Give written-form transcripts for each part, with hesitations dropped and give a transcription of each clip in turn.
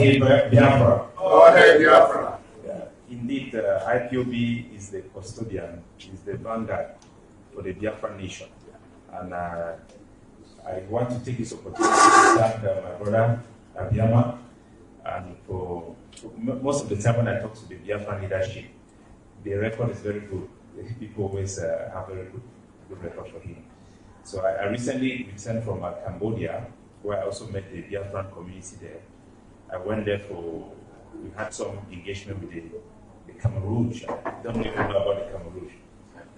Biafra. Oh, hey, Biafra. Yeah. Indeed, IPOB is the custodian, is the vanguard for the Biafran nation. And I want to take this opportunity to thank my brother, Abiyama, and for most of the time when I talk to the Biafran leadership, the record is very good. People always have a very good record for him. So I recently returned from Cambodia, where I also met the Biafran community there. I went there we had some engagement with the Khmer Rouge. I don't know if you know about the Khmer Rouge.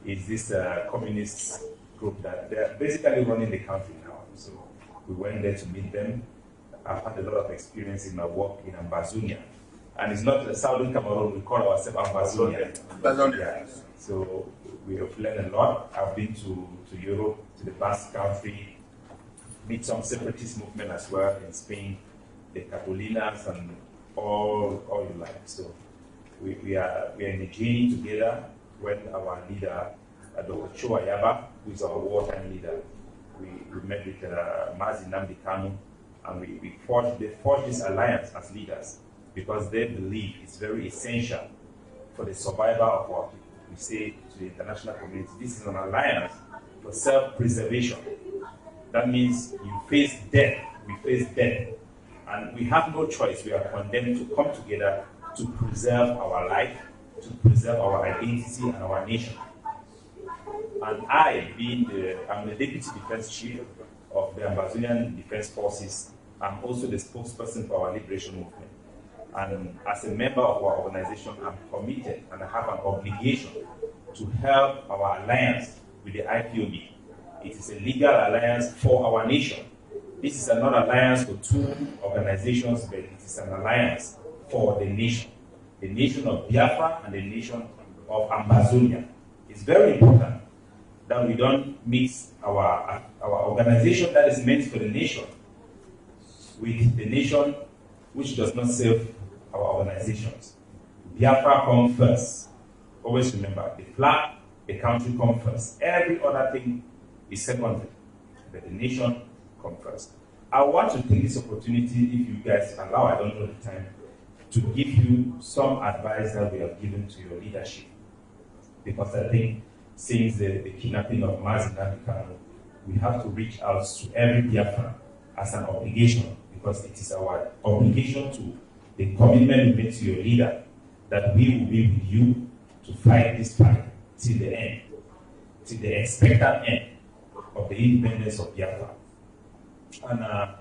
It's this communist group that they're basically running the country now. So we went there to meet them. I've had a lot of experience in my work in Ambazonia. And it's not Southern Cameroon, we call ourselves Ambazonia. Ambazonia. So we have learned a lot. I've been to Europe, to the Basque country, meet some separatist movement as well in Spain, the Catolinas and all you like. So we are in the journey together when our leader, Dr. Cho Ayaba, who is our wartime leader, we met with Mazi Nnamdi Kanu, and they forged this alliance as leaders because they believe it's very essential for the survival of our people. We say to the international community, this is an alliance for self-preservation. That means you face death, we face death. And we have no choice. We are condemned to come together to preserve our life, to preserve our identity and our nation. And I'm the Deputy Defense Chief of the Ambazonian Defense Forces. I'm also the spokesperson for our liberation movement. And as a member of our organization, I'm committed and I have an obligation to help our alliance with the IPOB. It is a legal alliance for our nation. This is not an alliance for two organizations, but it is an alliance for the nation of Biafra and the nation of Ambazonia. It's very important that we don't mix our organization that is meant for the nation with the nation which does not serve our organizations. Biafra comes first. Always remember, the flag, the country comes first. Every other thing is secondary, but the nation come first. I want to take this opportunity, if you guys allow, I don't know the time, to give you some advice that we have given to your leadership. Because I think since the kidnapping of Mazi Nnamdi Kanu, we have to reach out to every Biafran as an obligation, because it is our obligation to the commitment we make to your leader that we will be with you to fight this fight till the end, till the expected end of the independence of Biafra. And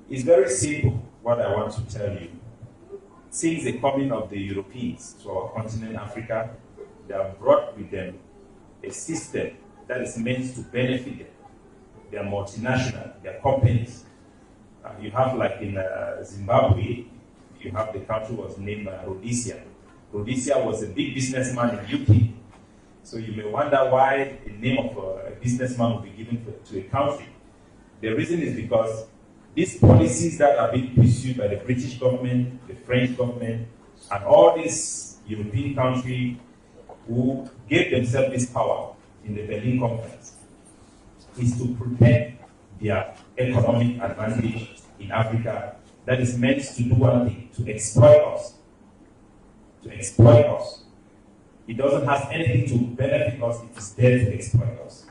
it's very simple what I want to tell you. Since the coming of the Europeans to our continent, Africa, they have brought with them a system that is meant to benefit them. They are multinational, they are companies. You have, like in Zimbabwe, you have the country was named Rhodesia. Rhodesia was a big businessman in UK. So you may wonder why the name of a businessman will be given to a country. The reason is because these policies that are being pursued by the British government, the French government, and all these European countries who gave themselves this power in the Berlin Conference is to protect their economic advantage in Africa that is meant to do one thing, to exploit us. To exploit us. It doesn't have anything to benefit us, it is there to exploit us.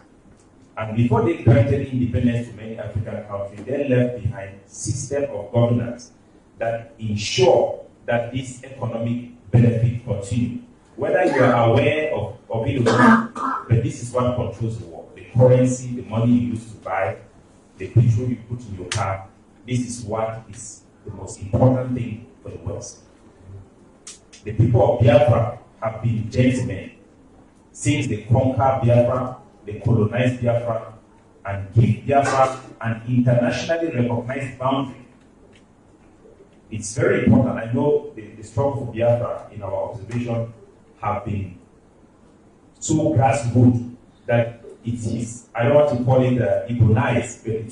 And before they granted independence to many African countries, they left behind a system of governance that ensure that this economic benefit continue. Whether you are aware of it or not, but this is what controls the world. The currency, the money you use to buy, the petrol you put in your car, this is what is the most important thing for the West. The people of Biafra have been gentlemen since they conquered Biafra, they colonized Biafra, and give Biafra an internationally recognized boundary. It's very important. I know the struggle for Biafra in our observation have been so grassroots that it is, I don't want to call it Igbo-nized, but it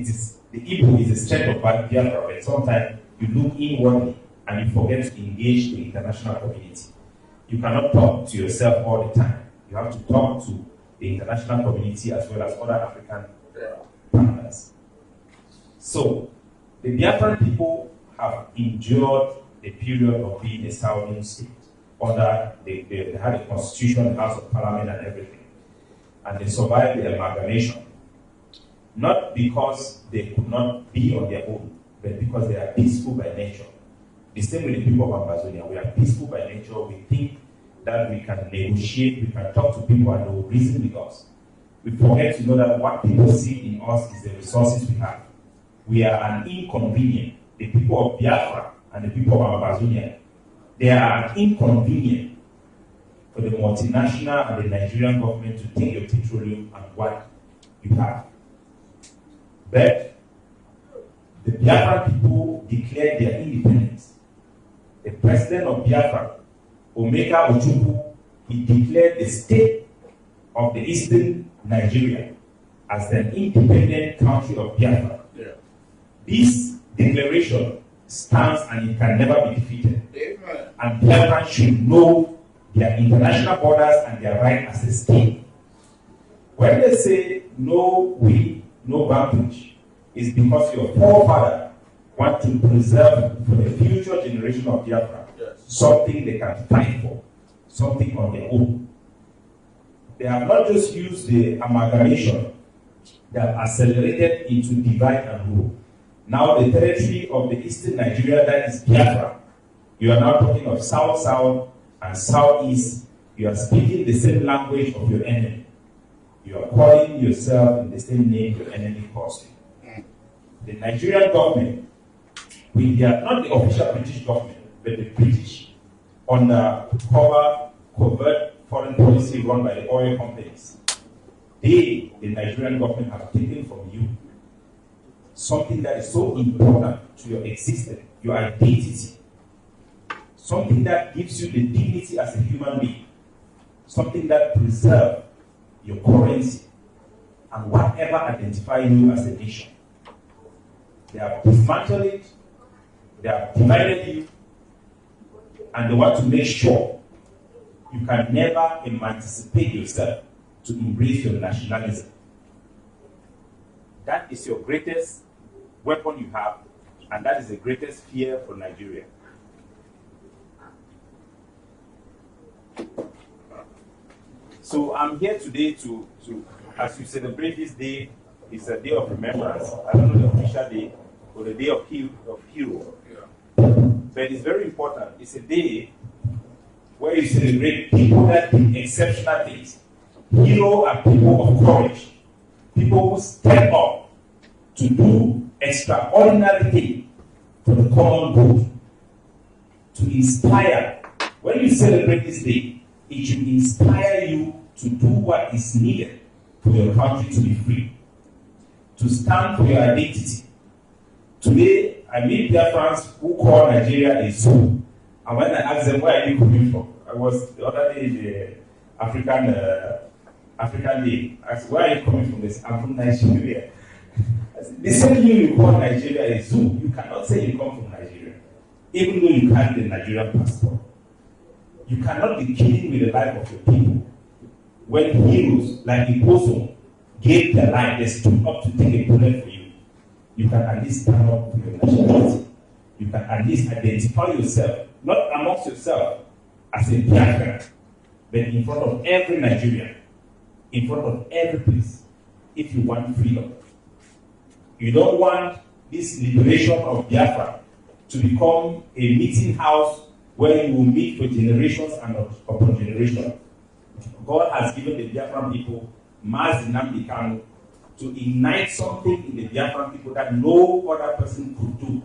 is the Igbo is the strength of Biafra, but sometimes you look inwardly and you forget to engage the international community. You cannot talk to yourself all the time. You have to talk to the international community as well as other African partners. So, the Biafran people have endured the period of being a sovereign state. They had a constitution, the House of Parliament and everything. And they survived the amalgamation. Not because they could not be on their own, but because they are peaceful by nature. The same with the people of Ambazonia. We are peaceful by nature. We think that we can negotiate, we can talk to people and they will reason with us. We forget to know that what people see in us is the resources we have. We are an inconvenient. The people of Biafra and the people of Ambazonia, they are an inconvenient for the multinational and the Nigerian government to take your petroleum and what you have. But the Biafran people declared their independence. The president of Biafra, Omega Ojukwu, he declared the state of the eastern Nigeria as an independent country of Biafra. Yeah. This declaration stands and it can never be defeated. Amen. And Biafra should know their international borders and their right as a state. When they say no we, no boundary, it's because your forefather want to preserve for the future generation of Biafra something they can fight for, something on their own. They have not just used the amalgamation, they have accelerated into divide and rule. Now the territory of the eastern Nigeria, that is Biafra, you are now talking of south-south and southeast. You are speaking the same language of your enemy. You are calling yourself in the same name your enemy calls you. The Nigerian government, with their, not the official British government, but the British, on the covert foreign policy run by the oil companies, they, the Nigerian government, have taken from you something that is so important to your existence, your identity, something that gives you the dignity as a human being, something that preserves your currency and whatever identifies you as a nation. They have dismantled it, they have divided you, and they want to make sure you can never emancipate yourself to embrace your nationalism. That is your greatest weapon you have, and that is the greatest fear for Nigeria. So I'm here today to as you celebrate this day, it's a day of remembrance. I don't know the official day, or the day of hero. But it's very important. It's a day where you celebrate people that did exceptional things. Heroes are people of courage. People who step up to do extraordinary things for the common good. To inspire. When you celebrate this day, it should inspire you to do what is needed for your country to be free. To stand for your identity. Today, I meet Biafrans who call Nigeria a zoo. And when I ask them, where are you coming from? I was the other day in the African Day. I said, where are you coming from? This, I'm from Nigeria. I said, the same you call Nigeria a zoo, you cannot say you come from Nigeria, even though you carry the Nigerian passport. You cannot be kidding with the life of your people. When heroes like Iposo gave their life, they stood up to take a bullet for you. You can at least stand up for your nationality. You can at least identify yourself, not amongst yourself as a Biafran, but in front of every Nigerian, in front of every place, if you want freedom. You don't want this liberation of Biafra to become a meeting house where you will meet for generations and upon generations. God has given the Biafran people mass dynamic to ignite something in the Biafran people that no other person could do.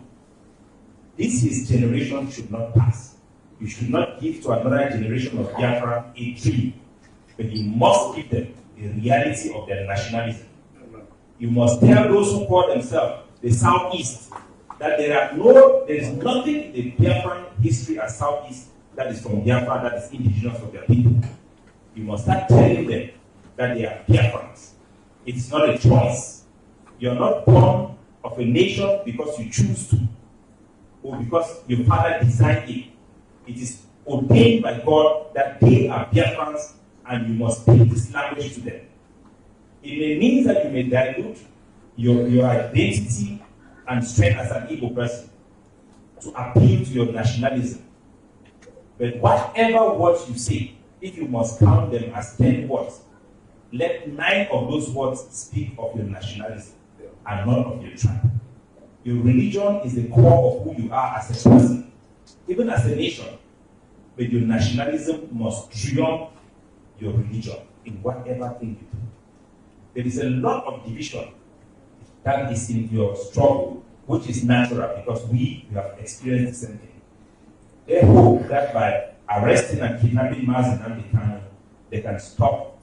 This generation should not pass. You should not give to another generation of Biafra a dream, but you must give them the reality of their nationalism. You must tell those who call themselves the Southeast that there is nothing in the Biafran history as Southeast that is from Biafra, that is indigenous of their people. You must start telling them that they are Biafrans. It's not a choice. You're not born of a nation because you choose to, or because your father designed it. It is ordained by God that they are Biafrans, and you must speak this language to them. It may mean that you may dilute your identity and strength as an Igbo person. to appeal to your nationalism. But whatever words you say, if you must count them as 10 words, let 9 of those words speak of your nationalism and none of your tribe. Your religion is the core of who you are as a person, even as a nation. But your nationalism must trump your religion in whatever thing you do. There is a lot of division that is in your struggle, which is natural because we have experienced the same thing. They hope that by arresting and kidnapping Nnamdi Kanu, they can stop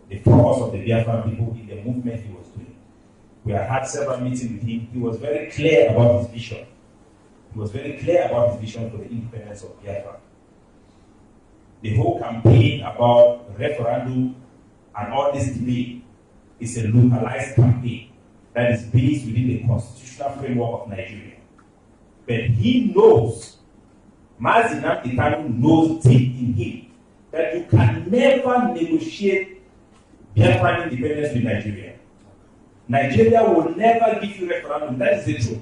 the focus of the Biafran people in the movement he was doing. We have had several meetings with him. He was very clear about his vision. He was very clear about his vision for the independence of Biafra. The whole campaign about referendum and all this debate is a localized campaign that is based within the constitutional framework of Nigeria. But he knows, Nnamdi Kanu knows deep in him that you can never negotiate Biafran independence with Nigeria. Nigeria will never give you referendum. That is the truth.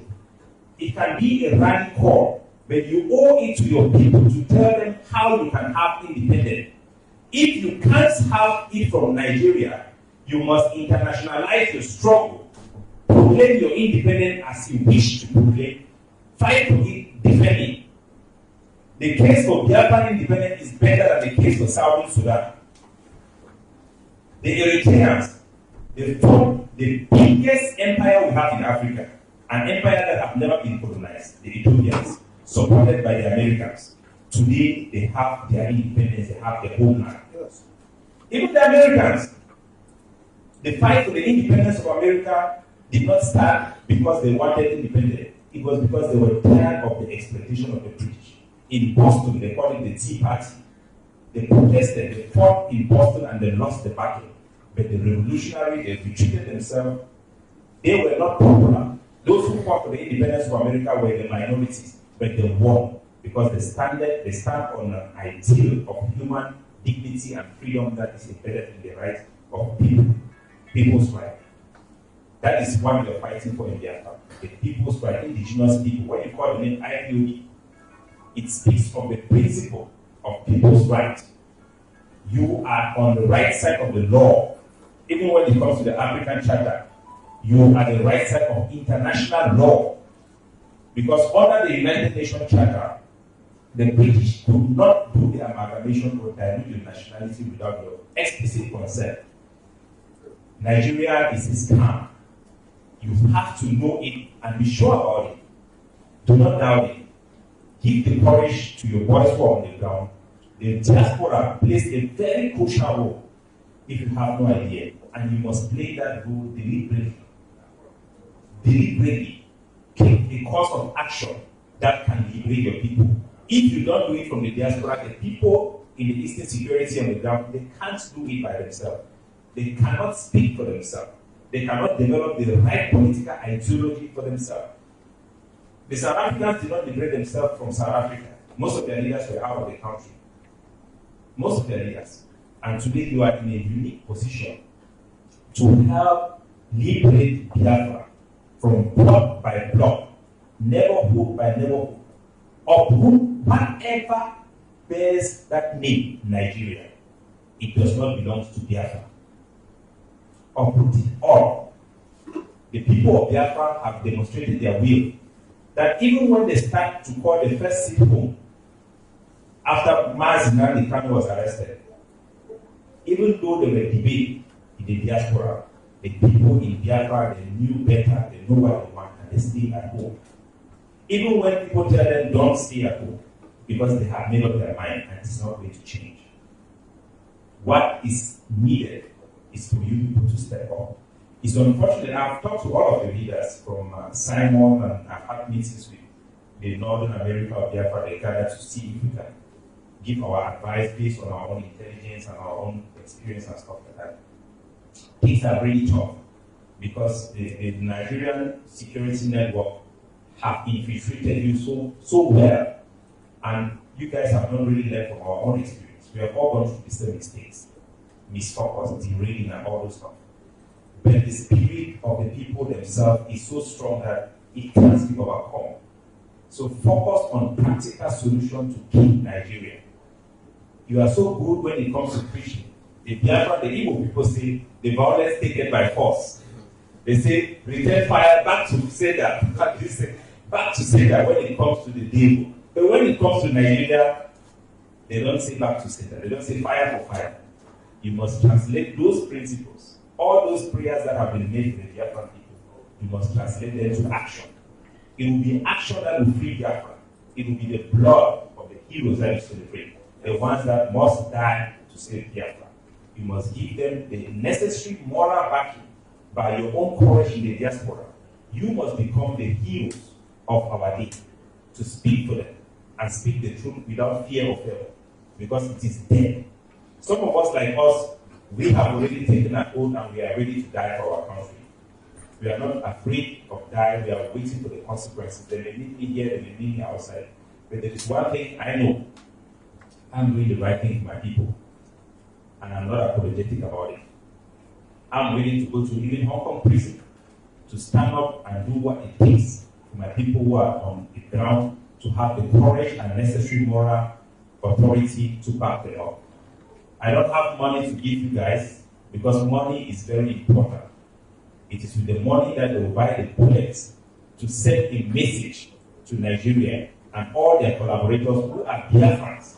It can be a rally call, but you owe it to your people to tell them how you can have independence. If you can't have it from Nigeria, you must internationalize your struggle, proclaim your independence as you wish to proclaim, fight for it, defend it. The case for Biafran independence is better than the case for Southern Sudan. The Eritreans, they fought the biggest empire we have in Africa, an empire that have never been colonized, the Ethiopians, supported by the Americans. Today, they have their independence, they have their homeland. Yes. Even the Americans, the fight for the independence of America did not start because they wanted independence. It was because they were tired of the exploitation of the British. In Boston, they called it the Tea Party. They protested, they fought in Boston and they lost the battle. But the revolutionaries, they retreated themselves. They were not popular. Those who fought for the independence of America were the minorities, but they won because they stand on an ideal of human dignity and freedom that is embedded in the rights of people's right. That is what we are fighting for in Biafra. The people's right, indigenous people. When you call the name IPOB, it speaks of the principle of people's right. You are on the right side of the law. Even when it comes to the African Charter, you are the right side of international law. Because under the United Nations Charter, the British could not do the amalgamation or dilute your nationality without your explicit consent. Nigeria is a scam. You have to know it and be sure about it. Do not doubt it. Give the courage to your boys who are on the ground. The diaspora plays a very crucial role if you have no idea, and you must play that role deliberately. Deliberately. Take a course of action that can liberate your people. If you don't do it from the diaspora, the people in the Eastern security on the ground, they can't do it by themselves. They cannot speak for themselves. They cannot develop the right political ideology for themselves. The South Africans did not liberate themselves from South Africa. Most of their leaders were out of the country. Most of their leaders. And today you are in a unique position to help liberate Biafra from block by block, neighborhood by neighborhood, uproot whatever bears that name Nigeria. It does not belong to Biafra. Uproot it all. The people of Biafra have demonstrated their will that even when they start to call the first city home after Nnamdi Kanu was arrested, even though there were debate in the diaspora, the people in Biafra, they knew better, they know what they want, and they stay at home. Even when people tell them don't stay at home, because they have made up their mind and it's not going to change. What is needed is for you people to step up. It's unfortunate. I've talked to all of the leaders from Simon, and I've had meetings with the Northern America of Biafra. They gather to see if we can give our advice based on our own intelligence and our own experience and stuff like that. Things are really tough because the Nigerian security network have infiltrated you so well, and you guys have not really learned from our own experience. We have all gone through the same mistakes, misfocus, derailing, and all those stuff. But the spirit of the people themselves is so strong that it can't be overcome. So focus on practical solutions to keep Nigeria. You are so good when it comes to preaching. The Biafra, the Igbo people say, the violence taken by force. They say, return fire back to say that. Back to say that when it comes to the devil. But when it comes to Nigeria, they don't say back to say that. They don't say fire for fire. You must translate those principles, all those prayers that have been made for the Biafran people, you must translate them to action. It will be action that will free Biafra. It will be the blood of the heroes that you celebrate, the ones that must die to save Biafra. You must give them the necessary moral backing by your own courage in the diaspora. You must become the heroes of our day to speak for them and speak the truth without fear of them, because it is dead. Some of us, like us, we have already taken an oath and we are ready to die for our country. We are not afraid of dying, we are waiting for the consequences. They may need me here, they may need me outside. But there is one thing I know: I'm doing the right thing for my people. And I'm not apologetic about it. I'm willing to go to even Hong Kong prison to stand up and do what it takes for my people who are on the ground to have the courage and necessary moral authority to back them up. I don't have money to give you guys because money is very important. It is with the money that they will buy the bullets to send a message to Nigeria and all their collaborators who are Biafrans.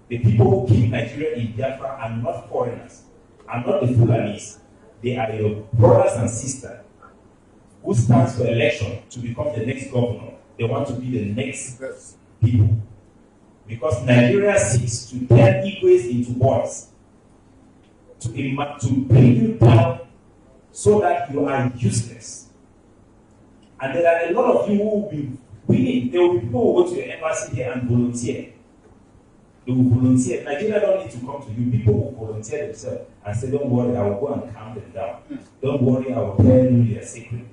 The people who keep Nigeria in Biafra are not foreigners, are not the Fulanis. They are your brothers and sisters who stands for election to become the next governor. They want to be the next people. Because Nigeria seeks to turn Igwes into boys, to bring you down so that you are useless. And there are a lot of you who will be willing. There will be people who will go to your embassy here and volunteer. They will volunteer. Nigeria don't need to come to you. People will volunteer themselves and say, don't worry, I will go and calm them down. Don't worry, I will tell you their secret.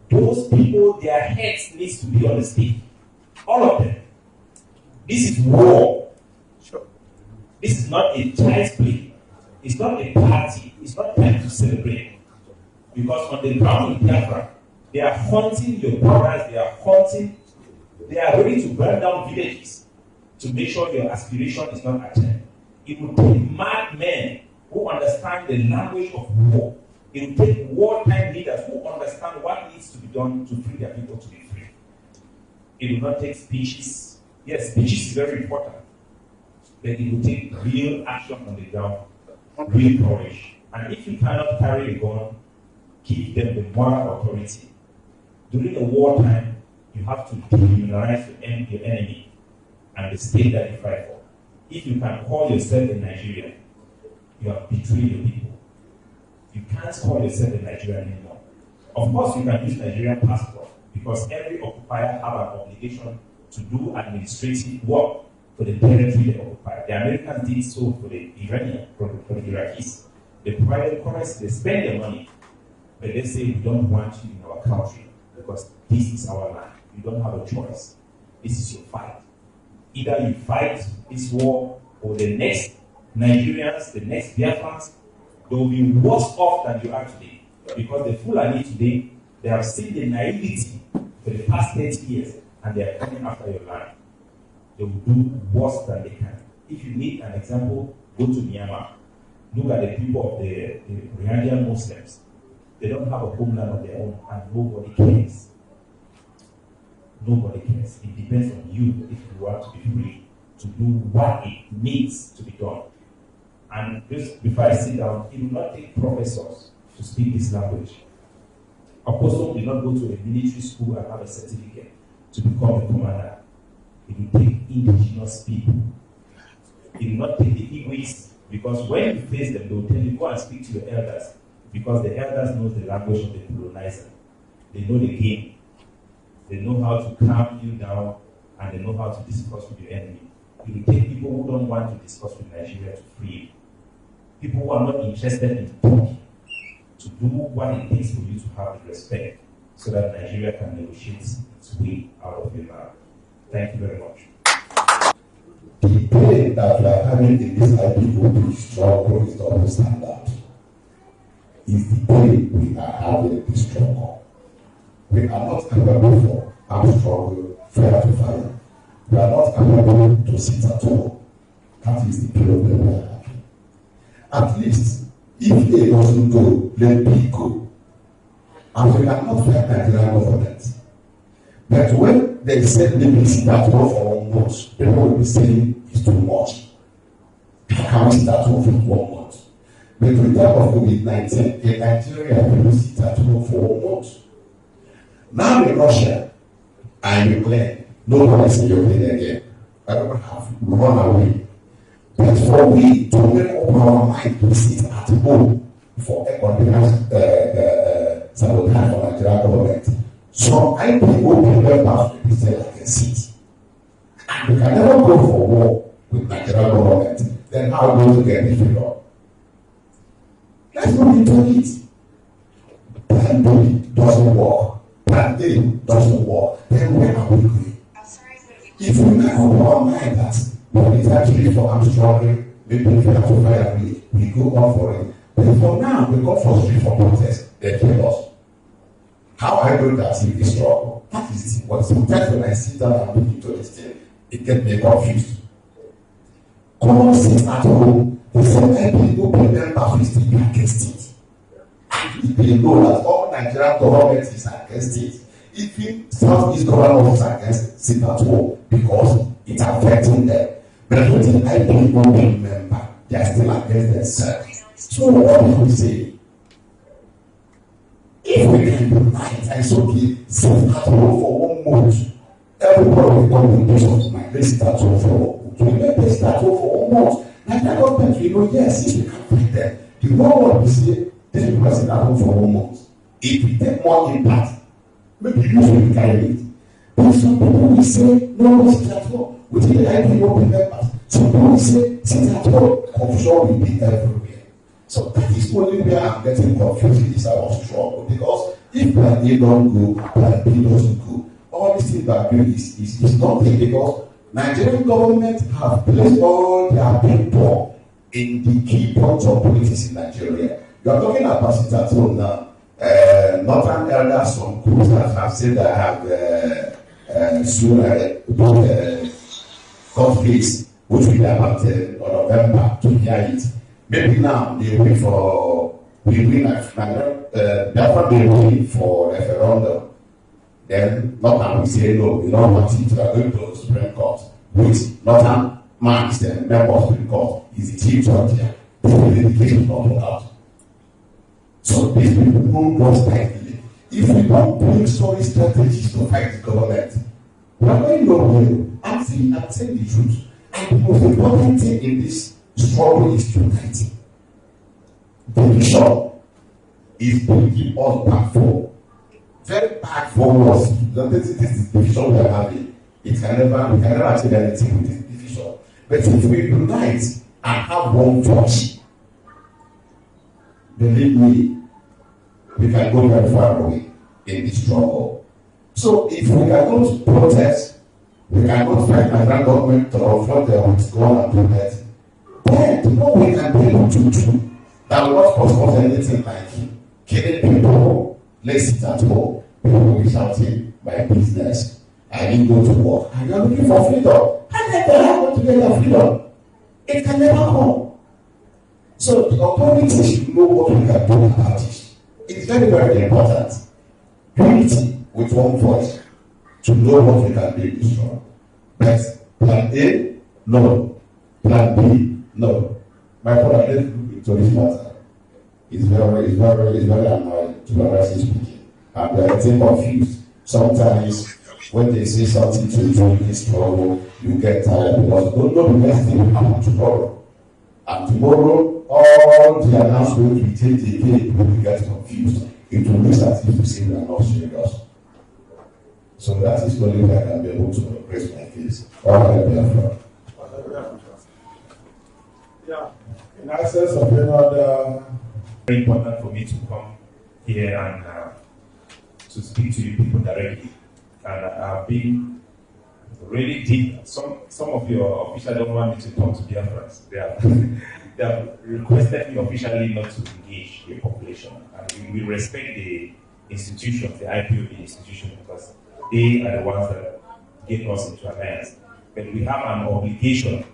Those people, their heads needs to be on the stick. All of them. This is war. Sure. This is not a child's play. It's not a party. It's not time to celebrate. Because on the ground in Biafra, they are hunting your brothers, they are ready to burn down villages to make sure your aspiration is not attained. It will take mad men who understand the language of war. It will take wartime leaders who understand what needs to be done to free their people to be free. It will not take speeches. Yes, speeches is very important, but it will take real action on the ground, real courage. And if you cannot carry a gun, give them the moral authority. During the wartime, you have to dehumanized your enemy and the state that you fight for. If you can call yourself a Nigerian, you have betrayed your people. You can't call yourself a Nigerian anymore. Of course, you can use Nigerian passport because every occupier have an obligation to do administrative work for the territory they occupy. The Americans did so for the Iranians, for the Iraqis. They provided currency, they spend their money, but they say we don't want you in our country because this is our land. You don't have a choice. This is your fight. Either you fight this war or the next Nigerians, the next Biafrans, they will be worse off than you are today. Because the Fulani today, they have seen the naivety for the past 30 years and they are coming after your land. They will do worse than they can. If you need an example, go to Myanmar. Look at the people of the Rohingya Muslims. They don't have a homeland of their own and nobody cares. Nobody cares. It depends on you if you want to be free to do what it needs to be done. And just before I sit down, it will not take professors to speak this language. Apostle did not go to a military school and have a certificate to become a commander. It will take indigenous people. It will not take the Igwes, because when you face them, they will tell you, go and speak to your elders, because the elders know the language of the colonizer. They know the game. They know how to calm you down, and they know how to discuss with your enemy. It will take people who don't want to discuss with Nigeria to free you. People who are not interested in talking, to do what it takes for you to have the respect, so that Nigeria can negotiate its way out of your land. Thank you very much. The pain that we are having in this IPOB struggle is double standard. Is the pain we are having in this struggle. We are not capable for armed struggle, fire to fire. We are not capable to sit at all. That is the problem we are having. At least, if A doesn't go, let B go. And we cannot fight Nigerian government. But when they say maybe sit at home for 1 month, people will be saying it's too much. How can we sit at home for 1 month? But in time of COVID-19, in Nigeria, people sit at home for 1 month. Now in Russia and Ukraine, nobody is in Ukraine again. Everyone have run away. But for we to make up our mind to sit at home for economic sabotage for Nigerian government, some IPO members will be still like a seat. And we can never go for war with Nigerian government. Then how do we get the freedom? Let's not into it. Plan B doesn't work. Plan A doesn't work. Then where are we going? If we make up our mind that when it's actually for I'm struggling, maybe if we have to fire we go on for it. But for now, we go for street for protest, they kill us. How I know that if we struggle? That is what sometimes when I sit down and look into this thing, it gets me confused. Common sense at home, the same people pay them back is still against it. And if they know that all Nigerian government is against it, if Southeast government is against sit at home because it's affecting them. But what the IPO remember, they are still against themselves. So what do we say? If we can unite and so sit at home for 1 month, everybody will come with this of my let's start home for let's start home for 1 month. Like that government, we know, yes, if we can fight them, the whole world will say, this is because it's at home for 1 month. If we take more impact, maybe you will carry it. But some people will say, no, sit at home. We take the IPO members. Some people will say, sit at home. Confusion will be everywhere. So that is only where I'm getting confused in this our struggle. Because if plan A don't go, plan B doesn't go, all these things that doing is nothing because Nigerian government have placed all their people in the key points of politics in Nigeria. You are talking about sit at home now. Northern elders, some groups that have said that have soon court case, which will be about November to hear it. Maybe now they wait for Biafra they wait for referendum. Then Northern will say no, we don't want it. We are going to the Supreme Court. Which Northern man is the member of the Supreme Court, is the chief judge here. The case not out. So these people who go tightly. If we don't bring solid strategies to fight the government, we are going nowhere. I'm saying the truth. And the most important thing in this struggle is unity. Division is bringing us back forward. Very bad forward. This is division we are having. We can never achieve anything with this division. But if we unite and have one touch, believe me, we can go very far away in this struggle. So if we cannot protest, we cannot fight Nigerian government to confront them with go and protest, then what we can be able to do that will not cause anything like killing people, let's sit at home, people will be shouting, my business, I didn't go to work, and you're looking for freedom. How can I want to get your freedom? It can never come. So the authorities should know what we can do about it. It's very, very important. Unity with one voice to know what we can do in this struggle. But plan A, no. Plan B, no. My brother, let's look into this matter. It's very annoying to be honestly speaking. And they are getting confused. Sometimes when they say something to you in this struggle, you get tired because don't know the next thing will happen tomorrow. And tomorrow, all the announcements we take again will get confused. It will look as if we say we are not serious. So that is the only way I can be able to raise my case. All right, Biafra. Yeah. In absence of any other. Very important for me to come here and to speak to you people directly. And I've been really deep. Some of your officials don't want me to talk to Biafrans. They have requested me officially not to engage the population. And we respect the institution, the IPOB institution, because They are the ones that get us into alliance. But we have an obligation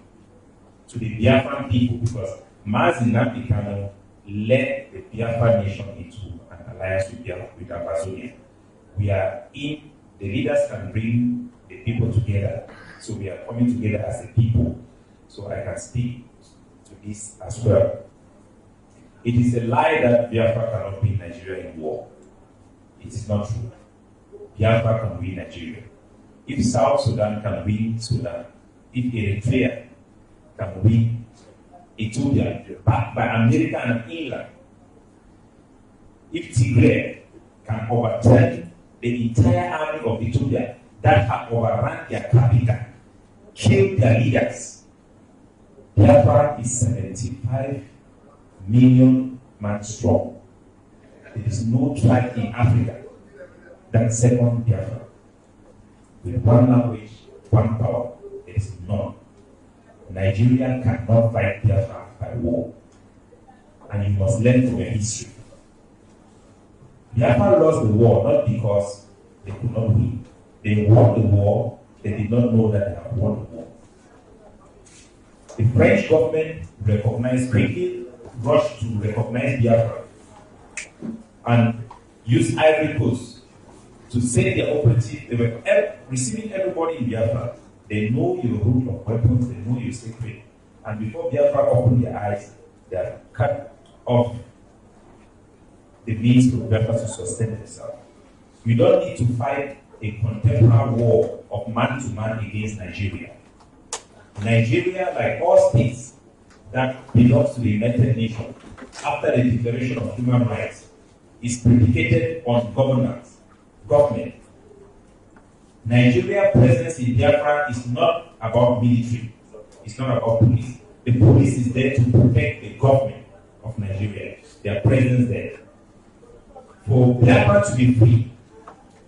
to the Biafran people because Mazi Nnamdi Kanu led the Biafra nation into an alliance with Ambazonia. We are in, the leaders can bring the people together. So we are coming together as a people. So I can speak to this as well. It is a lie that Biafra cannot win Nigeria in war. It is not true. Biafra can win Nigeria. If South Sudan can win Sudan, if Eritrea can win Ethiopia, backed by America and England, if Tigray can overturn the entire army of Ethiopia that have overrun their capital, killed their leaders, Biafra is 75 million man strong. There is no tribe in Africa that second Biafra. With one language, one power, there is none. Nigeria cannot fight Biafra by war. And you must learn from your history. Biafra lost the war not because they could not win. They won the war, they did not know that they had won the war. The French government recognized quickly, rushed to recognize Biafra and used Ivory Coast to send their operative. They were receiving everybody in Biafra. They know your root of weapons, they know your secret. And before Biafra opened their eyes, they have cut off the means for Biafra to sustain themselves. We don't need to fight a contemporary war of man-to-man against Nigeria. Nigeria, like all states that belongs to the United Nations, after the Declaration of Human Rights, is predicated on government. Nigeria's presence in Biafra is not about military. It's not about police. The police is there to protect the government of Nigeria. Their presence there. For Biafra to be free,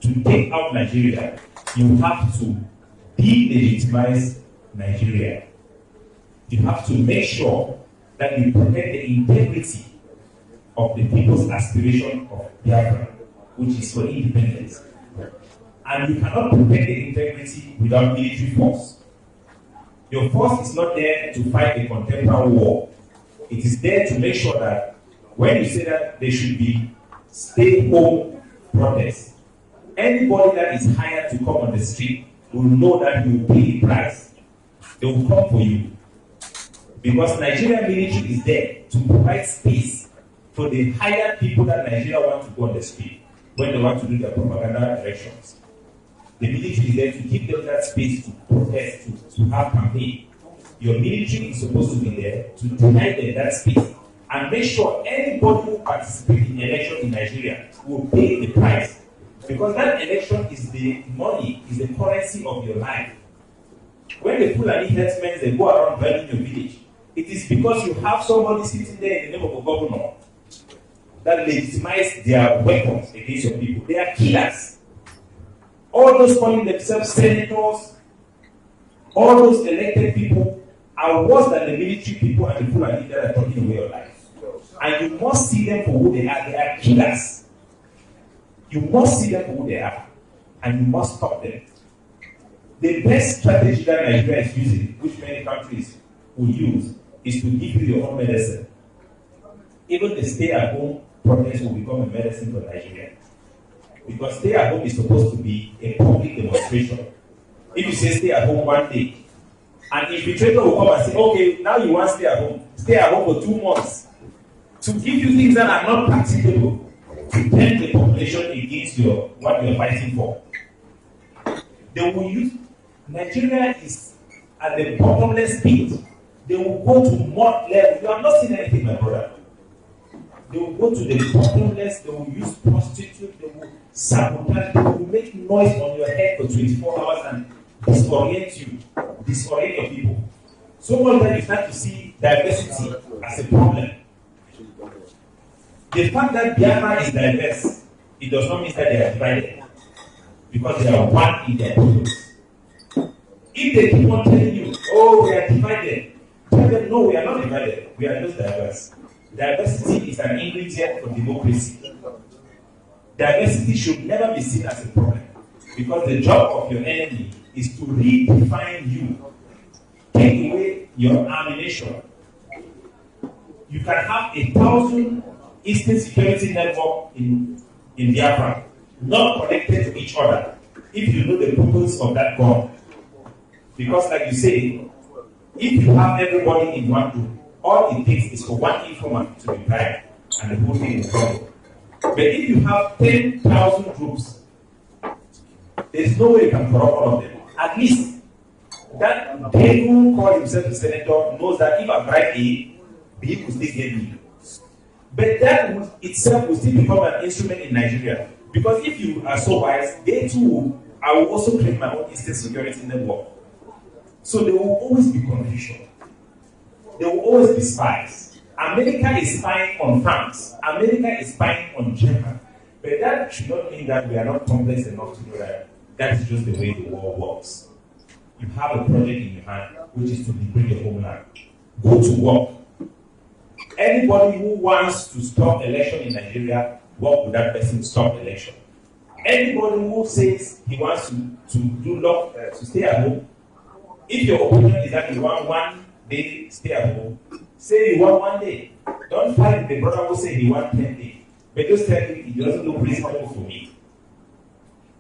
to take out Nigeria, you have to delegitimize Nigeria. You have to make sure that you protect the integrity of the people's aspiration of Biafra, which is for independence. And you cannot protect the integrity without military force. Your force is not there to fight a contemporary war. It is there to make sure that when you say that there should be stay-home protests, anybody that is hired to come on the street will know that you will pay the price. They will come for you. Because Nigerian military is there to provide space for the hired people that Nigeria want to go on the street when they want to do their propaganda elections. The military is there to give them that space to protest, to have campaign. Your military is supposed to be there to deny them that space and make sure anybody who participates in the election in Nigeria will pay the price. Because that election is the money, is the currency of your life. When the Fulani herdsmen they go around burning your village, it is because you have somebody sitting there in the name of a governor that legitimizes their weapons against your people. They are killers. All those calling themselves senators, all those elected people are worse than the military people and the Fulani that are taking away your life. And you must see them for who they are. They are killers. You must see them for who they are. And you must stop them. The best strategy that Nigeria is using, which many countries will use, is to give you your own medicine. Even the stay-at-home protest will become a medicine for Nigeria. Because stay-at-home is supposed to be a public demonstration. If you say stay-at-home one day, and infiltrator will come and say, okay, now you want stay at home for 2 months, to give you things that are not practicable, to turn the population against what you're fighting for. They will use, Nigeria is at the bottomless pit. They will go to mud level. You have not seen anything, my brother. They will go to the bottomless, they will use prostitutes, they will sabotage, they will make noise on your head for 24 hours and disorient your people. So much that you start to see diversity as a problem. The fact that Biafra is diverse, it does not mean that they are divided. Because they are one in their purpose. If they keep on telling you, oh, we are divided, tell them, no, we are not divided, we are just diverse. Diversity is an ingredient for democracy. Diversity should never be seen as a problem. Because the job of your enemy is to redefine you. Take away your ammunition. You can have 1,000 Eastern security network in Biafra, not connected to each other, if you know the purpose of that gun. Because like you say, if you have everybody in one group, all it takes is for one informant to be bribed and the whole thing is gone. But if you have 10,000 groups, there's no way you can corrupt all of them. At least that they who call himself a senator knows that if I bribe A, B will still get me. But that itself will still become an instrument in Nigeria. Because if you are so wise, they too, I will also create my own Eastern security network. So there will always be confusion. There will always be spies. America is spying on France. America is spying on Japan. But that should not mean that we are not complex enough to know that that is just the way the world works. You have a project in your hand, which is to liberate your homeland. Go to work. Anybody who wants to stop election in Nigeria, work with that person to stop election. Anybody who says he wants to stay at home, if your opinion is that you want 1 day stay at home, say you want 1 day. Don't fight the brother who say he wants 10 days. But just tell him it doesn't look reasonable for me.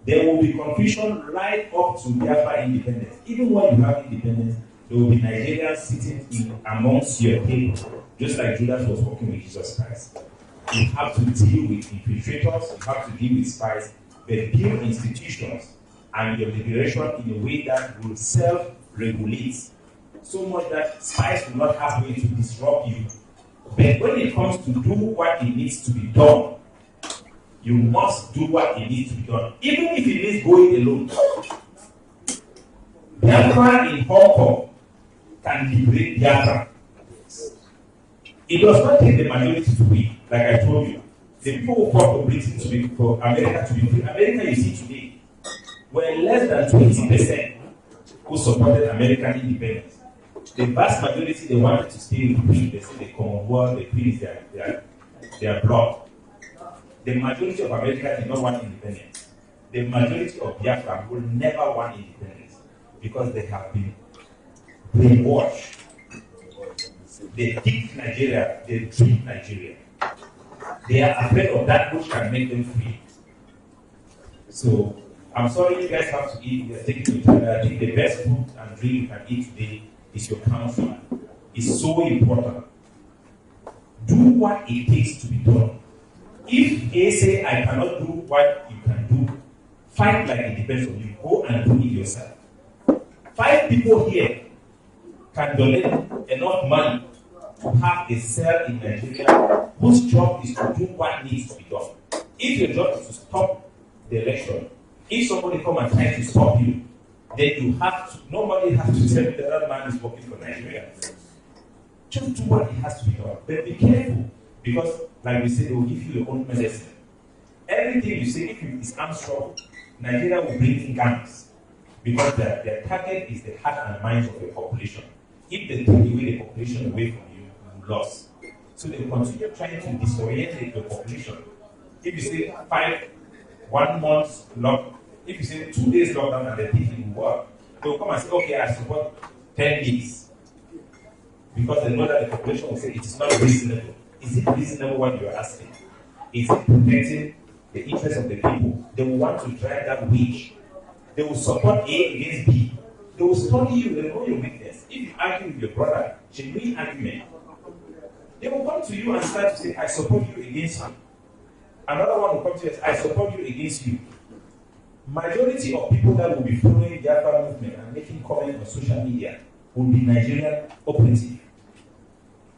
There will be confusion right up to Biafra independence. Even when you have independence, there will be Nigerians sitting in amongst your table, just like Judas was working with Jesus Christ. You have to deal with infiltrators, you have to deal with spies, but build institutions and your liberation in a way that will self-regulate, so much that spies will not have way to disrupt you. But when it comes to do what it needs to be done, you must do what it needs to be done, even if it means going alone. Biafra in Hong Kong can liberate Biafra. It does not take the majority to win, like I told you. The people who fought for Britain to be, for America to be free, America you see today, were less than 20% who supported American independence. The vast majority, they wanted to stay with the Queen. They say the Commonwealth, the Queen is their blood. The majority of America did not want independence. The majority of Biafra will never want independence because they have been brainwashed. They think Nigeria, they treat Nigeria. They are afraid of that which can make them free. So, I'm sorry you guys have to eat. I think the best food and drink you can eat today is your counsel. It's so important. Do what it takes to be done. If they say, I cannot do what you can do, fight like it depends on you. Go and do it yourself. 5 people here can donate enough money to have a cell in Nigeria whose job is to do what needs to be done. If your job is to stop the election, if somebody come and try to stop you, then you have to, nobody has to tell you that that man is working for Nigeria. Just do what it has to be done. But be careful, because like we said, they will give you your own medicine. Everything you say, if it is armed struggle, Nigeria will bring in gangs, because their target is the heart and minds of the population. If they take away the population away from you, you lost. So they continue trying to disorient the population. If you say 1 month lockdown, if you say 2 days lockdown and they think it will work, they will come and say, okay, I support 10 days. Because they know that the population will say it is not reasonable. Is it reasonable what you are asking? Is it protecting the interests of the people? They will want to drive that wage. They will support A against B. They will study you, they know your weakness. If you argue with your brother, genuine argument, they will come to you and start to say, I support you against him. Another one will come to you and say, I support you against you. Majority of people that will be following the Biafra movement and making comments on social media will be Nigerian operative.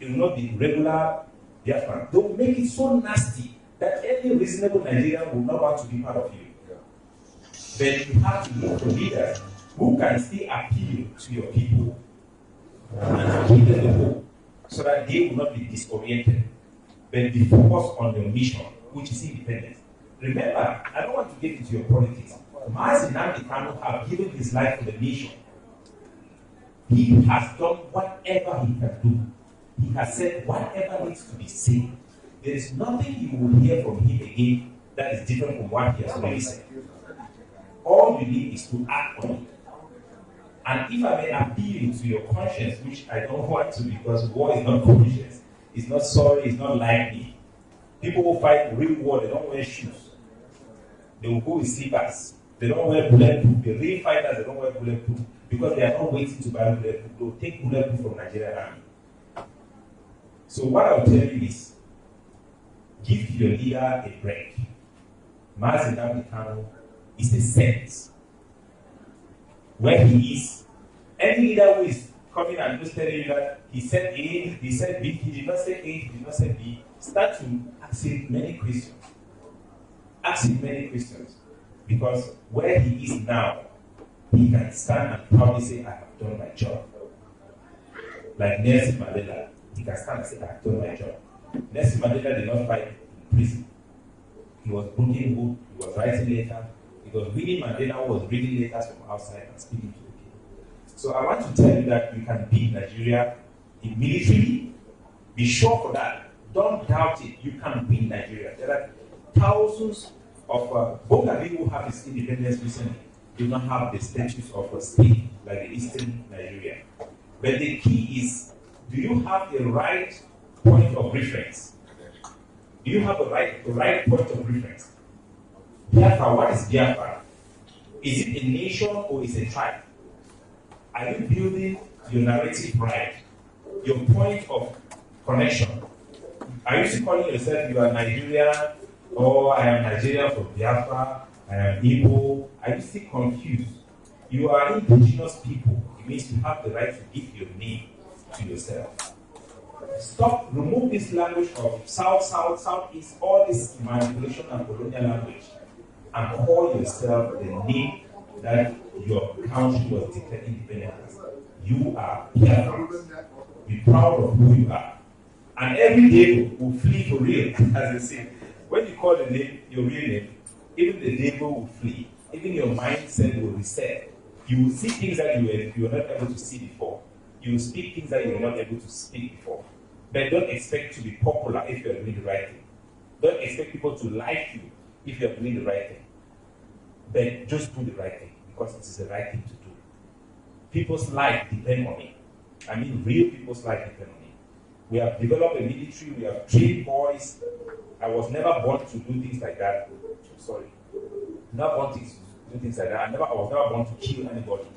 It will not be regular Biafra. They will make it so nasty that any reasonable Nigerian will not want to be part of you. But you have to look for leaders who can still appeal to your people and give them the hope so that they will not be disoriented, but be focused on their mission, which is independence. Remember, I don't want to get into your politics. Mazi Nnamdi Kanu have given his life for the nation. He has done whatever he can do. He has said whatever needs to be said. There is nothing you will hear from him again that is different from what he has already said. All all you need is to act on it. And if I may appeal to your conscience, which I don't want to, because war is not conscience, it's not sorry, it's not likely. People who fight real war, they don't wear shoes. They will go with slippers. They don't wear bulletproof. The real fighters, they don't wear bulletproof because they are not waiting to buy bulletproof. They will take bulletproof from Nigerian army. So what I will tell you is, give your leader a break. Mazi Nnamdi Kanu is a saint. Where he is, any leader who is coming and just telling you that he said A, he said B, he did not say A, he did not say B, start to ask him many questions. Ask him many questions. Because where he is now, he can stand and proudly say, I have done my job. Like Nelson Mandela, he can stand and say, I have done my job. Nelson Mandela did not fight in prison. He was booking book, he was writing letters. It was Winnie Mandela who was reading letters from outside and speaking to the people. So I want to tell you that you can beat Nigeria in military. Be sure for that. Don't doubt it. You can beat Nigeria. There are thousands of Bogabi who have his independence recently do not have the status of a state like the Eastern Nigeria. But the key is, do you have the right point of reference? Do you have the right point of reference? Biafra, what is Biafra? Is it a nation or is it a tribe? Are you building your narrative right? Your point of connection? Are you still calling yourself you are Nigerian, or I am Nigerian from Biafra, I am Igbo? Are you still confused? You are indigenous people. It means you have the right to give your name to yourself. Stop, remove this language of South, South, Southeast, all this manipulation and colonial language, and call yourself the name that your country was declared independent as. You are Biafrans. Be proud of who you are. And every devil will flee for real, as they say. When you call the name, your real name, even the devil will flee. Even your mindset will reset. You will see things that you were not able to see before. You will speak things that you were not able to speak before. But don't expect to be popular if you are doing the right thing. Don't expect people to like you if you are doing the right thing. But just do the right thing, because it is the right thing to do. People's life depend on it. I mean, real people's life depend on it. We have developed a military, we have trained boys. I was never born to do things like that. Sorry. Never born to do things like that. I was never born to kill anybody.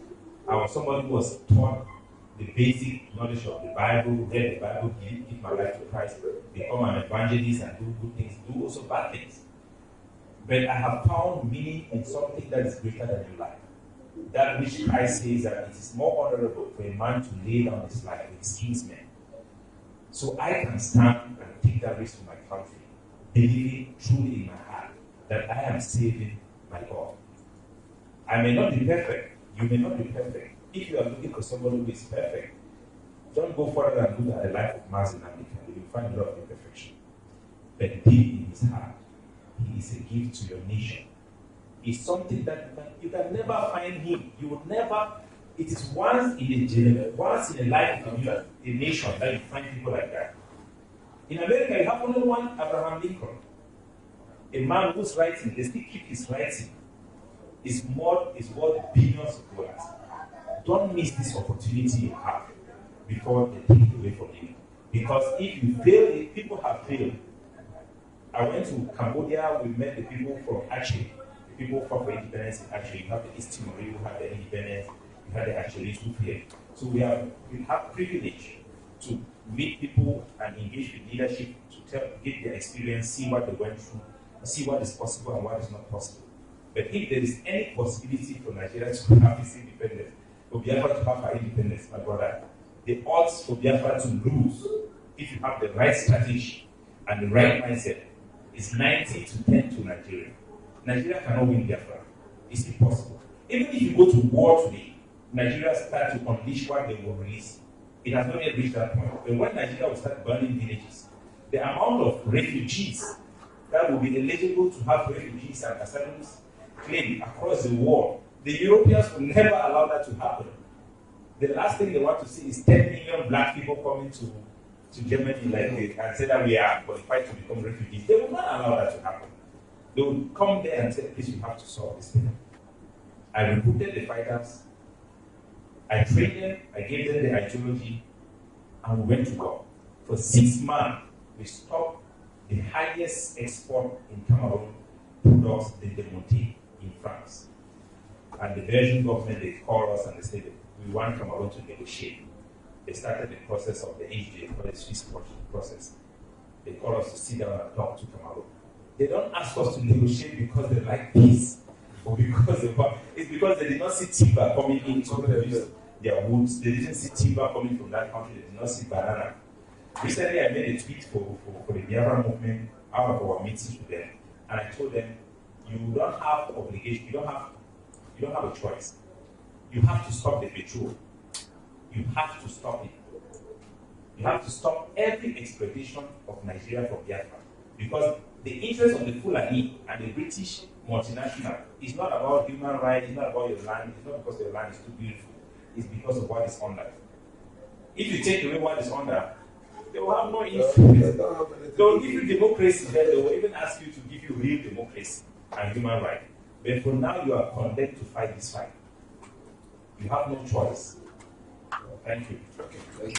I was somebody who was taught the basic knowledge of the Bible, read the Bible, give my life to Christ, become an evangelist and do good things, do also bad things. But I have found meaning in something that is greater than your life. That which Christ says that it is more honorable for a man to lay down his life with his kinsmen. So I can stand and take that risk for my country, believing truly in my heart that I am saving my God. I may not be perfect. You may not be perfect. If you are looking for somebody who is perfect, don't go further than look at the life of Mazi Nnamdi Kanu. You will find a lot of imperfection. But deep in his heart, he is a gift to your nation. It's something that you can never find him. You will never. It is once in a generation, once in a life of a nation that you find people like that. In America, you have only one Abraham Lincoln, a man whose writing, they still keep his writing, is worth billions of dollars. Don't miss this opportunity you have before they take it away from you. Because if you fail, if people have failed. I went to Cambodia, we met the people from Aceh, the people who fought for independence in Aceh. You have the East Timor who had the independence, you have the Achelis who failed. So we have privilege to meet people and engage with leadership, to get their experience, see what they went through, see what is possible and what is not possible. But if there is any possibility for Nigeria to have its independence, for Biafra to have our independence, my brother, the odds for Biafra to lose, if you have the right strategy and the right mindset, is 90 to 10 to Nigeria. Nigeria cannot win Biafra. It's impossible. Even if you go to war today, Nigeria start to unleash what they will release. It has not yet reached that point. But when Nigeria will start burning villages, the amount of refugees that will be eligible to have refugees and asylums claimed across the world, the Europeans will never allow that to happen. The last thing they want to see is 10 million black people coming to Germany and say that we are qualified to become refugees. They will not allow that to happen. They will come there and say, please, you have to solve this thing. I recruited the fighters, I trained them, I gave them the ideology, and we went to war. For 6 months, we stopped the highest export in Cameroon products, the Demonte in France. And the Belgian government, they called us and they said, we want Cameroon to negotiate. They started the process of the HDA, called the Swiss process. They called us to sit down and talk to Cameroon. They don't ask us to negotiate because they like peace, or because it's because they did not see timber coming into their woods. They didn't see timber coming from that country. They did not see banana. Recently, I made a tweet for the Biafra movement out of our meetings with them, and I told them, you don't have obligation. You don't have a choice. You have to stop the petrol. You have to stop it. You have to stop every exploitation of Nigeria for Biafra. Because the interest of the Fulani and the British multinational is not about human rights, it's not about your land, it's not because your land is too beautiful, it's because of what is under. If you take away what is under, they will have no influence. They will give you democracy, then they will even ask you to give you real democracy and human rights. But for now, you are condemned to fight this fight. You have no choice. Thank you. Okay.